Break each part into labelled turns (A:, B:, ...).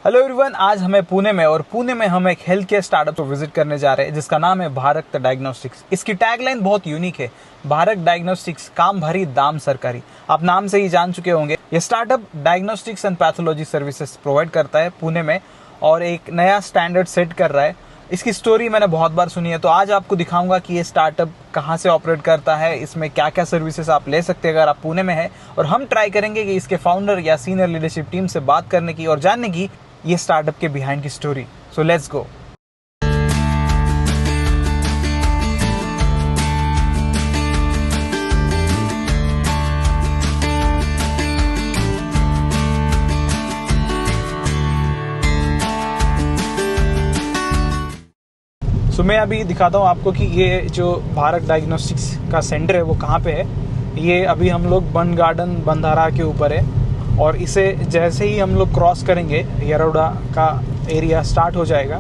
A: Hello everyone, आज हमें पुणे में हम एक हेल्थ केयर स्टार्टअप को विजिट करने जा रहे हैं जिसका नाम है भारत डायग्नोस्टिक्स। इसकी टैगलाइन बहुत यूनिक है, भारत डायग्नोस्टिक्स, काम भरी दाम सरकारी। आप नाम से ही जान चुके होंगे। ये startup diagnostics and pathology services provide करता है पुणे में और एक नया स्टैंडर्ड सेट कर रहा है। इसकी स्टोरी मैंने बहुत बार सुनी है, तो आज आपको दिखाऊंगा कि ये स्टार्टअप कहाँ से ऑपरेट करता है, इसमें क्या क्या सर्विसेज आप ले सकते हैं अगर आप पुणे में हैं। और हम ट्राई करेंगे कि इसके फाउंडर या सीनियर लीडरशिप टीम से बात करने की और जानने की ये स्टार्टअप के बिहाइंड की स्टोरी। So let's go. सो मैं अभी दिखाता हूँ आपको कि ये जो भारत डायग्नोस्टिक्स का सेंटर है वो कहाँ पे है। ये अभी हम लोग बन गार्डन बंधारा के ऊपर है और इसे जैसे ही हम लोग क्रॉस करेंगे यरोडा का एरिया स्टार्ट हो जाएगा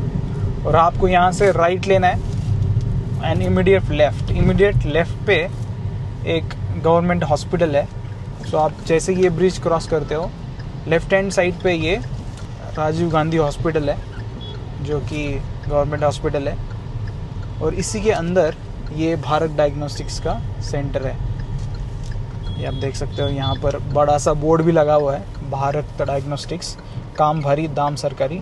A: और आपको यहाँ से राइट लेना है एंड इमीडिएट लेफ्ट पे एक गवर्नमेंट हॉस्पिटल है। सो आप जैसे ये ब्रिज क्रॉस करते हो लेफ्ट हैंड साइड पे ये राजीव गांधी हॉस्पिटल है जो कि गवर्नमेंट हॉस्पिटल है और इसी के अंदर ये भारत डायग्नोस्टिक्स का सेंटर है। ये आप देख सकते हो, यहाँ पर बड़ा सा बोर्ड भी लगा हुआ है, भारत डायग्नोस्टिक्स, काम भरी दाम सरकारी।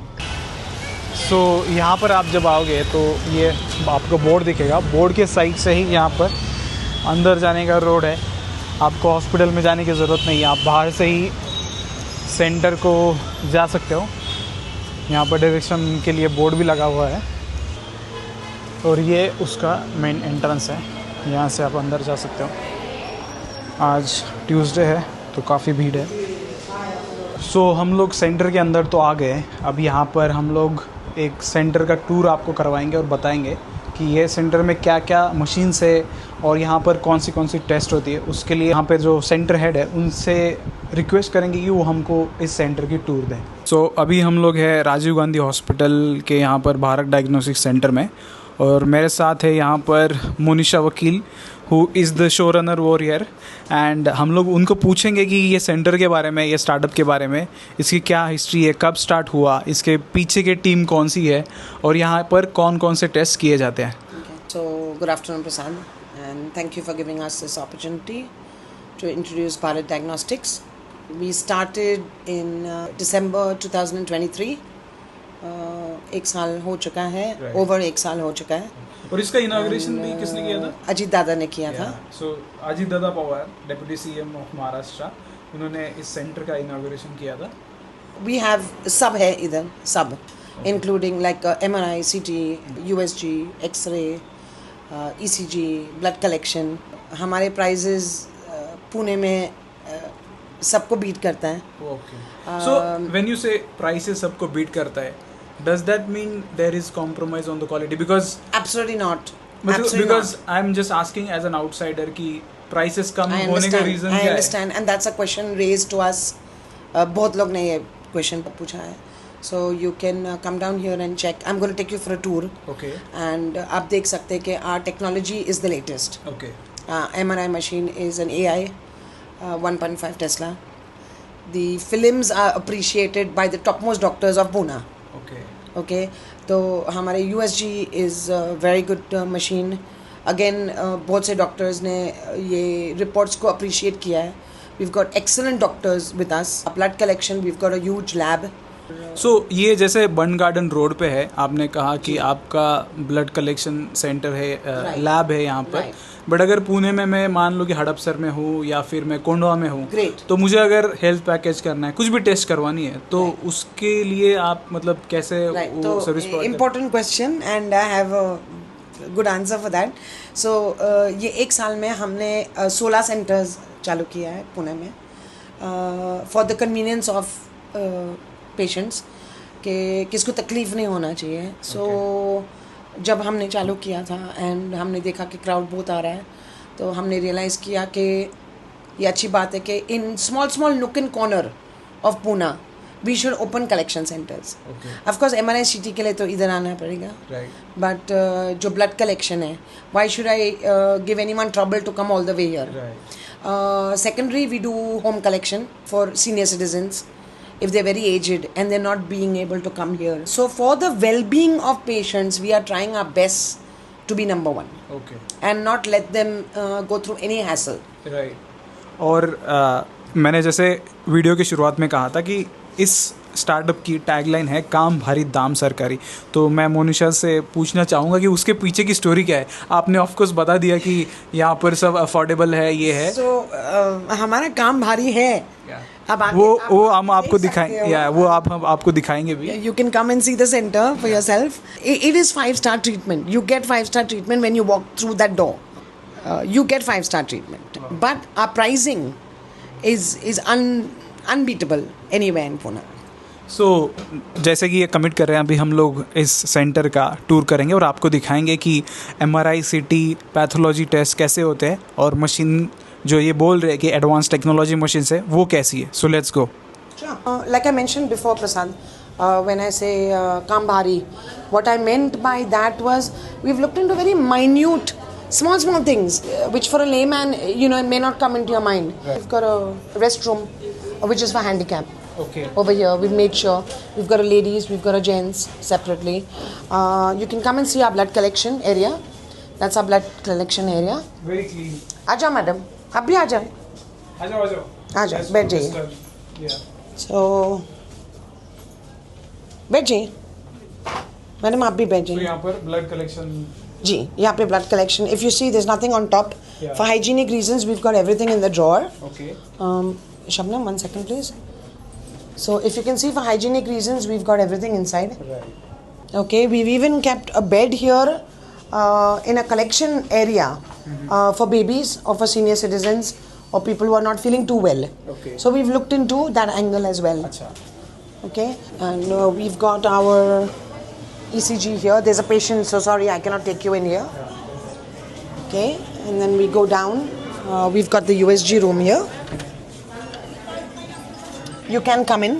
A: सो यहाँ पर आप जब आओगे तो ये आपको बोर्ड दिखेगा, बोर्ड के साइड से ही यहाँ पर अंदर जाने का रोड है। आपको हॉस्पिटल में जाने की ज़रूरत नहीं है, आप बाहर से ही सेंटर को जा सकते हो। यहाँ पर डायरेक्शन के लिए बोर्ड भी लगा हुआ है और ये उसका मेन एंट्रेंस है, यहाँ से आप अंदर जा सकते हो। आज ट्यूसडे है तो काफ़ी भीड़ है। सो हम लोग सेंटर के अंदर तो आ गए। अब यहाँ पर हम लोग एक सेंटर का टूर आपको करवाएंगे और बताएंगे कि ये सेंटर में क्या क्या मशीन्स है और यहाँ पर कौन सी टेस्ट होती है। उसके लिए यहाँ पे जो सेंटर हेड है उनसे रिक्वेस्ट करेंगे कि वो हमको इस सेंटर की टूर दें। सो अभी हम लोग हैं राजीव गांधी हॉस्पिटल के यहाँ पर भारत डायग्नोस्टिक्स सेंटर में और मेरे साथ है यहाँ पर मोनिशा वकील who is the show runner over here and हम लोग उनको पूछेंगे कि ये सेंटर के बारे में, ये स्टार्टअप के बारे में, इसकी क्या हिस्ट्री है, कब स्टार्ट हुआ, इसके पीछे की टीम कौन सी है और यहाँ पर कौन कौन से टेस्ट किए जाते हैं।
B: So, good afternoon, Prasad, and thank you for giving us this opportunity to introduce Bharat Diagnostics. We started in December 2023. एक साल हो चुका है, ओवर एक साल हो चुका है।
A: और इसका इनॉग्रेशन भी किसने किया था?
B: अजीत दादा ने किया था।
A: सो Ajit Dada Pawar, deputy CM of Maharashtra, उन्होंने इस सेंटर का इनॉग्रेशन किया था।
B: We have सब है इधर, सब including like MRI, CT, USG, X-ray, ECG, blood collection। हमारे प्राइजेस पुणे में सबको बीट करता है।
A: Okay. So when you say prices सबको बीट करता है, does that mean there is compromise on the quality? Because
B: Absolutely not.
A: Because I'm just asking as an outsider कि prices कम होने का reason क्या है?
B: I understand, and that's a question raised to us. बहुत लोग ने ये question पूछा है. So you can come down here and check. I'm going to take you for a tour.
A: Okay.
B: And आप देख सकते हैं कि our technology is the latest.
A: Okay.
B: MRI machine is an AI, 1.5 Tesla. The films are appreciated by the topmost doctors of Pune. Okay, तो हमारे USG is a very good machine. Again, बहुत से doctors ने ये reports को appreciate किया है. We've got excellent doctors with us. Blood collection, we've got a huge lab.
A: So ये जैसे बन गार्डन रोड पे है, आपने कहा कि आपका ब्लड कलेक्शन सेंटर है, लैब है यहाँ पर। बट अगर पुणे में मैं मान लो कि हड़पसर में हूँ या फिर मैं कोंडवा में हूँ, तो मुझे अगर हेल्थ पैकेज करना है, कुछ भी टेस्ट करवानी है, तो उसके लिए आप मतलब कैसे वो service provide?
B: Important question and I have a good answer for that. So ये एक साल में हमने 16 सेंटर्स चालू किया है पुणे में for the convenience of patients के किसको तकलीफ नहीं होना चाहिए। सो जब हमने चालू किया था एंड हमने देखा कि क्राउड बहुत आ रहा है, तो हमने रियलाइज़ किया कि ये अच्छी बात है कि in small nook and corner of Pune we should open collection centres. Of course MRI CT के लिए तो इधर आना पड़ेगा, बट जो ब्लड कलेक्शन है, why should I give anyone trouble to come all the way here. Secondary we do home collection for senior citizens if they're very aged and they're not being able to come here. So for the well-being of patients, we are trying our best to be number one
A: Okay.
B: and not let them go through any hassle.
A: Right और मैंने जैसे video की शुरुआत में कहा था कि इस स्टार्टअप की टैगलाइन है काम भारी दाम सरकारी। तो मैं मोनिशा से पूछना चाहूँगा कि उसके पीछे की स्टोरी क्या है। आपने ऑफ कोर्स बता दिया कि यहाँ पर सब अफोर्डेबल है, ये है।
B: So हमारा काम भारी है। अब आगे
A: वो हम
B: आप
A: आपको
B: देख सकते
A: दिखाएंगे,
B: हो।
A: या वो हम आपको दिखाएंगे भी।
B: You can come and see the center for yourself. It is 5-star treatment. You get 5-star treatment when you walk through that door. You get 5-star treatment. But our pricing is unbeatable anywhere in Pune.
A: सो जैसे कि ये commit कर रहे हैं, अभी हम लोग इस सेंटर का टूर करेंगे और आपको दिखाएंगे कि MRI CT पैथोलॉजी टेस्ट कैसे होते हैं और मशीन जो ये बोल रहे हैं कि एडवांस टेक्नोलॉजी मशीन से, वो कैसी है। So let's go.
B: Like I mentioned before, Prasad, when I say काम भारी, what I meant by that was we've looked into very minute, small things which for a layman, may not come into your mind. Right. We've got a restroom which is for handicap.
A: Okay.
B: Over here, we've made sure we've got a ladies, we've got a gents separately. You can come and see our blood collection area. That's our blood collection area.
A: Very clean.
B: आ जाओ madam, आप भी आ जाओ।
A: आ जाओ।
B: आ जाओ, बैठ जाइए।
A: Yeah.
B: So बैठ जाइए मैडम, आप भी बैठ
A: तो
B: जाइए।
A: यहाँ पर ब्लड कलेक्शन।
B: जी, यहाँ पे blood collection. If you see, there's nothing on top.
A: Yeah.
B: For hygienic reasons, we've got everything in the drawer.
A: Okay.
B: Shabnam, 1 second please. So if you can see, for hygienic reasons, we've got everything inside.
A: Right.
B: Okay, we've even kept a bed here in a collection area for babies or for senior citizens or people who are not feeling too well.
A: Okay.
B: So we've looked into that angle as well.
A: अच्छा।
B: Okay, and we've got our ECG here. There's a patient, so sorry, I cannot take you in here. Okay, and then we go down. We've got the USG room here. You can come in.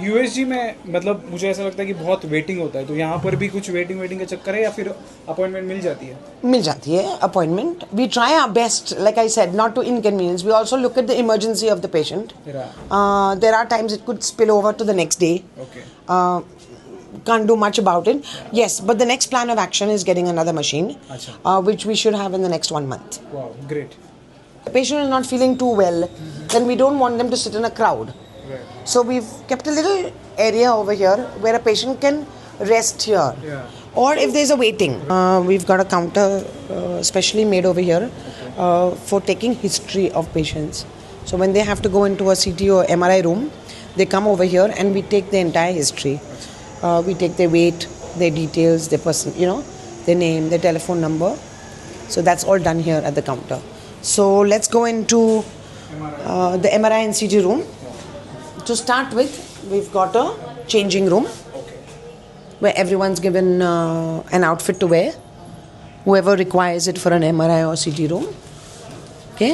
A: USG में मतलब मुझे ऐसा लगता है कि बहुत waiting होता है, तो यहाँ पर भी कुछ वेटिंग का चक्कर है या फिर अपॉइंटमेंट मिल जाती है?
B: मिल जाती है appointment. We try our best, like I said, not to inconvenience. We also look at the emergency of the patient. There are times it could spill over to the next day.
A: Okay.
B: Can't do much about it. Yes, but the next plan of action is getting another machine, which we should have in the next 1 month.
A: Wow, great.
B: The patient is not feeling too well, then we don't want them to sit in a crowd.
A: Right.
B: So we've kept a little area over here where a patient can rest here.
A: Yeah.
B: Or if there's a waiting, we've got a counter specially made over here for taking history of patients. So when they have to go into a CT or MRI room, they come over here and we take the entire history. We take their weight, their details, their person, their name, their telephone number. So that's all done here at the counter. So let's go into the MRI and CT room. To start with, we've got a changing room where everyone's given an outfit to wear, whoever requires it for an MRI or CT room. Okay.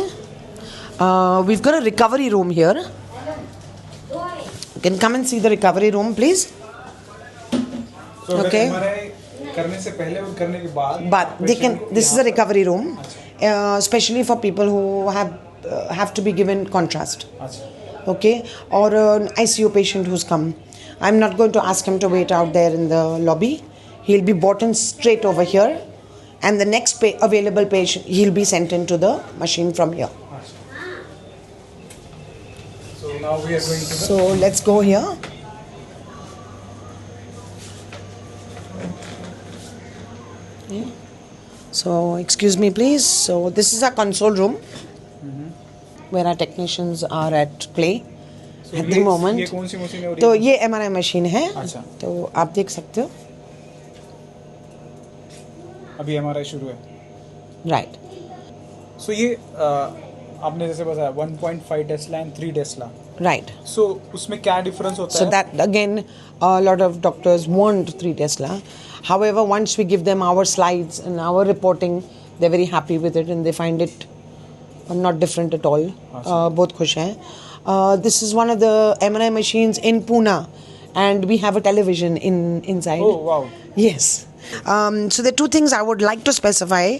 B: We've got a recovery room here. You can come and see the recovery room, please.
A: So
B: Okay.
A: MRI करने से पहले और करने के बाद।
B: But they can. This is a recovery room, especially for people who have to be given contrast.
A: अच्छा।
B: Okay, or an ICU patient who's come. I'm not going to ask him to wait out there in the lobby. He'll be brought in straight over here, and the next available patient, he'll be sent into the machine from here.
A: So now we are going to
B: So let's go here. Okay. So excuse me please. So this is our console room where our technicians are at play at the moment.
A: ये कौन सी machine है?
B: तो ये MRI machine है।
A: अच्छा।
B: तो आप देख सकते हो।
A: अभी MRI शुरू है।
B: राइट।
A: सो ये आपने जैसे बताया 1.5 टेस्ला एंड 3 टेस्ला।
B: राइट।
A: सो उसमें क्या डिफरेंस होता
B: So
A: है?
B: that again, a lot of doctors want 3 Tesla. However, once we give them our slides and our reporting, they're very happy with it and they find it not different at all. बहुत खुश हैं. This is one of the MRI machines in Pune, and we have a television inside.
A: Oh wow.
B: Yes. So there are 2 things I would like to specify.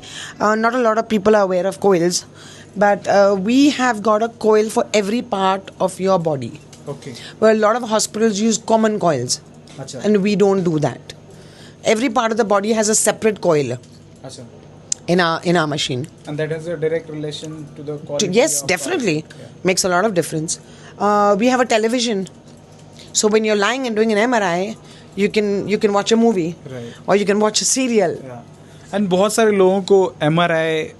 B: Not a lot of people are aware of coils, but we have got a coil for every part of your body.
A: Okay.
B: Where a lot of hospitals use common coils,
A: अच्छा.
B: and we don't do that. Every part of the body has a separate coil
A: अच्छा.
B: in our machine.
A: And that has a direct relation to the quality.
B: Yes,
A: of
B: definitely
A: Yeah.
B: makes a lot of difference. We have a television, so when you're lying and doing an MRI, you can watch a movie,
A: Right.
B: or you can watch a serial.
A: And बहुत सारे लोगों को MRI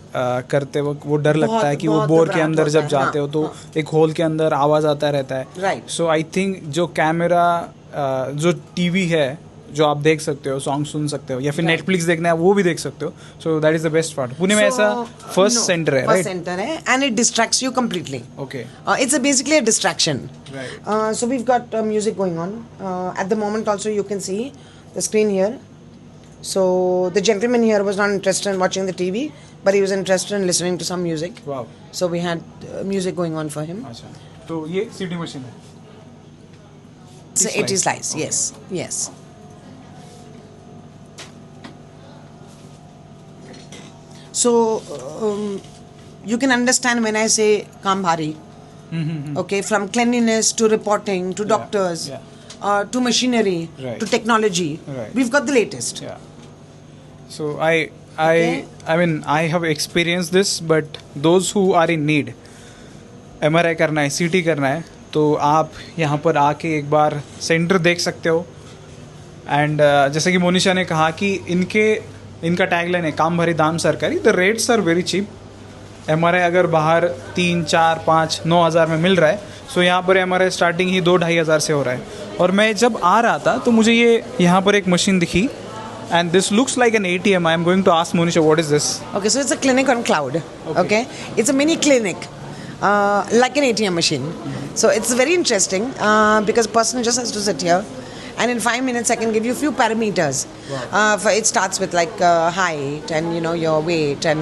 A: करते वक्त वो डर लगता है कि वो
B: बहुत
A: बोर के
B: घबराहट
A: अंदर
B: होता
A: जब
B: है,
A: जाते हो तो एक होल के अंदर आवाज आता रहता है.
B: Right.
A: सो आई थिंक जो कैमरा जो टीवी है जो आप देख सकते हो, सॉन्ग सुन सकते हो, या फिर
B: Right.
A: नेटफ्लिक्स देखना है वो भी देख सकते हो. So that is the best part. Pune में ऐसा फर्स्ट सेंटर है,
B: फर्स्ट
A: राइट?
B: सेंटर है, and it distracts you completely.
A: Okay.
B: It's basically a distraction.
A: Right.
B: So we've got music going on. At the moment also you can see the screen here. So the gentleman here was not interested in watching the TV, but he was interested in listening to some music.
A: Wow.
B: So we had music going on for him.
A: अच्छा. तो ये CT machine है.
B: So it is slice.
A: Okay.
B: Yes, yes. So you can understand when I say काम भारी. Okay, from cleanliness to reporting to doctors,
A: yeah.
B: To machinery,
A: Right.
B: to technology.
A: Right.
B: We've got the latest.
A: Yeah. So I mean I have experienced this, but those who are in need, MRI करना है, CT करना है, तो आप यहाँ पर आके एक बार सेंटर देख सकते हो. एंड जैसे कि मोनिशा ने कहा कि इनका टैगलाइन है काम भरी दाम सरकारी. The rates are very cheap. MRI अगर बाहर 3, 4, 5, 9 हज़ार में मिल रहा है, सो यहाँ पर MRI स्टार्टिंग ही 2-2.5 हज़ार से हो रहा है. और मैं जब आ रहा था तो मुझे ये यहाँ पर एक मशीन दिखी, and this looks like an ATM. I am going to ask Monisha, what is this?
B: Okay, so it's a clinic on cloud. Okay, it's a mini clinic, like an ATM machine. So it's very interesting because a person just has to sit here, and in 5 minutes I can give you a few parameters. It starts with like height and your weight, and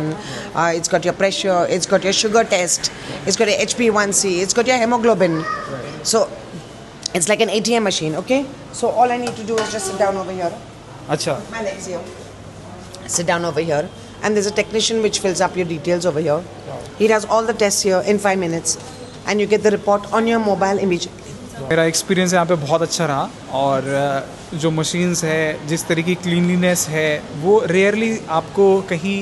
B: it's got your pressure, it's got your sugar test, it's got your HbA1c, it's got your hemoglobin. So it's like an ATM machine. Okay, so all I need to do is just sit down over here.
A: अच्छा.
B: My legs here. Sit down over here, and there's a technician which fills up your details over here. He does all the tests here in 5 minutes, and you get the report on your mobile immediately.
A: मेरा experience यहाँ पे बहुत अच्छा रहा. और जो machines है, जिस तरह की क्लीनलीनेस है, वो रेयरली आपको कहीं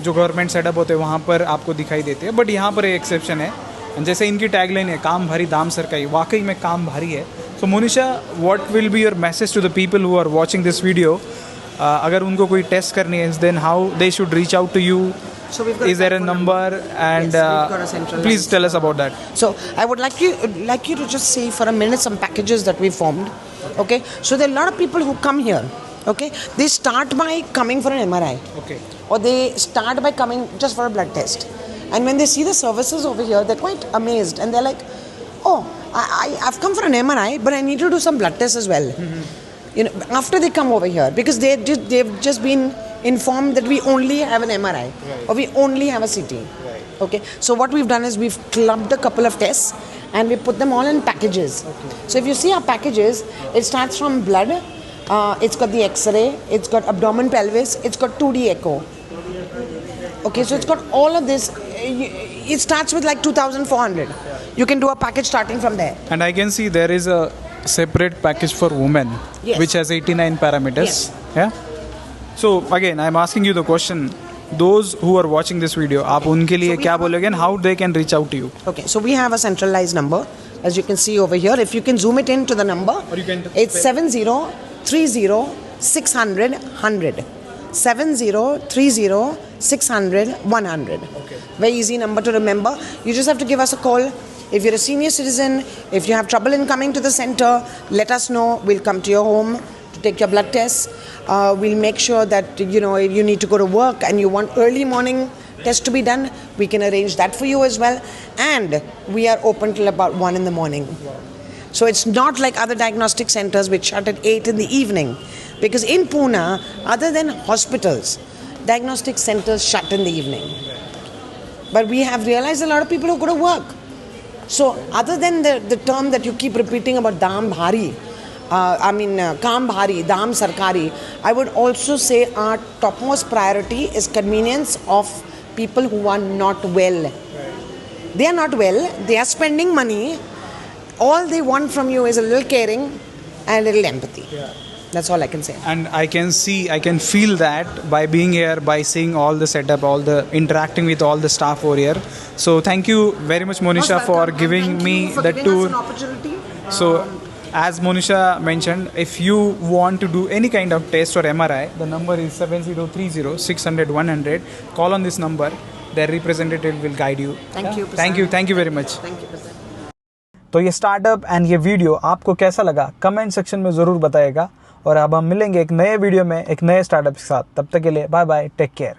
A: जो गवर्नमेंट सेटअप होते हैं वहाँ पर आपको दिखाई देते हैं. बट यहाँ पर एक एक्सेप्शन है. जैसे इनकी टैगलाइन है काम भारी दाम सरकारी, वाकई में काम भारी है. So Monisha, what will be your message to the people who are watching this video? अगर उनको कोई टेस्ट करनी है, then how they should reach out to you?
B: So we've got
A: Is there a number? And
B: Yes, we've got a central
A: please
B: line.
A: tell us about that.
B: So I would like you to just see for a minute some packages that we formed. Okay, so there are a lot of people who come here. Okay, they start by coming for an MRI,
A: Okay.
B: or they start by coming just for a blood test, and when they see the services over here, they're quite amazed, and they're like, "Oh, I've come for an MRI, but I need to do some blood tests as well." After they come over here, because they've just been informed that we only have an MRI, or we only have a CT. Okay, so what we've done is we've clubbed a couple of tests and we put them all in packages. So if you see our packages, it starts from blood, it's got the X-ray, it's got abdomen, pelvis, it's got 2D echo. Okay, so it's got all of this. It starts with like 2,400. You can do a package starting from there.
A: And I can see there is a separate package for women,
B: Yes.
A: which has 89 parameters.
B: Yes.
A: Yeah. So again, I'm asking you the question. Those who are watching this video, आप उनके लिए क्या बोलोगे and how they can reach out to you?
B: Okay, so we have a centralized number, as you can see over here. If you can zoom it in to the number,
A: Or you can
B: it's 7030-600-100. 7030-600-100.
A: Okay.
B: Very easy number to remember. You just have to give us a call. If you're a senior citizen, if you have trouble in coming to the center, let us know. We'll come to your home to take your blood tests. We'll make sure that if you need to go to work and you want early morning test to be done, we can arrange that for you as well. And we are open till about 1 in the morning. So it's not like other diagnostic centers which shut at 8 in the evening. Because in Pune, other than hospitals, diagnostic centers shut in the evening. But we have realized a lot of people who go to work. So other than the term that you keep repeating about Dam Bhari, Kam Bhari, Dam Sarkari, I would also say our topmost priority is convenience of people who are not well. They are not well, they are spending money, all they want from you is a little caring and a little empathy. That's all I can say.
A: And I can feel that by being here, by seeing all the setup, all the interacting with all the staff over here. So thank you very much, Monisha,
B: Most
A: for
B: welcome, and
A: giving
B: thank
A: me
B: you for
A: the
B: giving us
A: tour.
B: an opportunity.
A: So, as Monisha mentioned, if you want to do any kind of test or MRI, the number is 7030 600 100. Call on this number. Their representative will guide you.
B: Thank you,
A: Thank you very much.
B: Thank you, Prasad.
A: तो ये startup and ये video आपको कैसा लगा comment section में ज़रूर बताइएगा। और अब हम मिलेंगे एक नए वीडियो में एक नए स्टार्टअप के साथ। तब तक के लिए बाय बाय, टेक केयर।